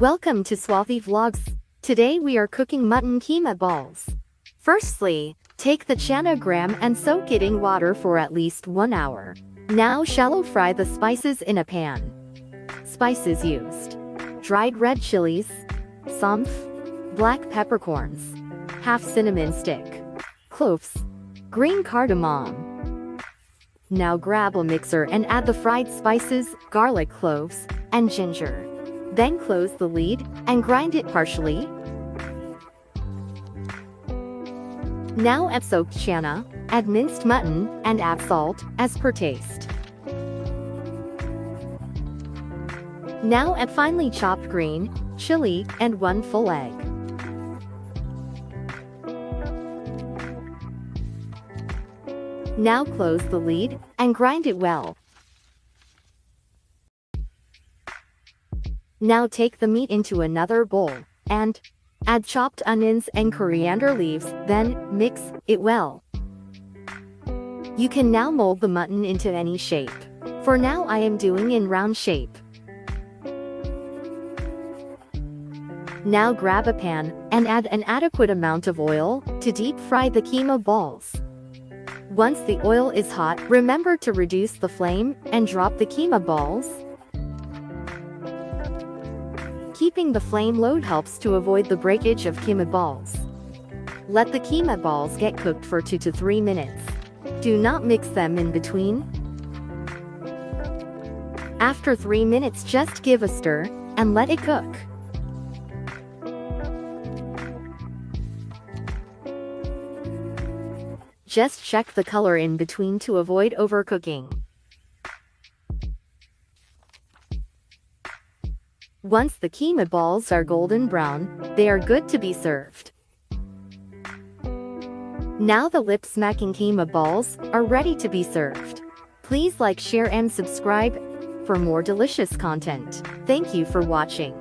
Welcome to Swathi Vlogs. Today we are cooking mutton keema balls. Firstly, take the chana gram and soak it in water for at least 1 hour. Now shallow fry the spices in a pan. Spices used: dried red chilies, samph, black peppercorns, half cinnamon stick, cloves, green cardamom. Now grab a mixer and add the fried spices, garlic cloves, and ginger. Then close the lid and grind it partially. Now add soaked chana, add minced mutton, and add salt, as per taste. Now add finely chopped green chili and 1 full egg. Now close the lid and grind it well. Now take the meat into another bowl and add chopped onions and coriander leaves, then mix it well. You can now mold the mutton into any shape. For now I am doing in round shape. Now grab a pan and add an adequate amount of oil to deep fry the keema balls. Once the oil is hot, remember to reduce the flame and drop the keema balls. Keeping the flame low helps to avoid the breakage of keema balls. Let the keema balls get cooked for 2 to 3 minutes. Do not mix them in between. After 3 minutes, just give a stir and let it cook. Just check the color in between to avoid overcooking. Once the keema balls are golden brown, they are good to be served. Now the lip-smacking keema balls are ready to be served. Please like, share and subscribe for more delicious content. Thank you for watching.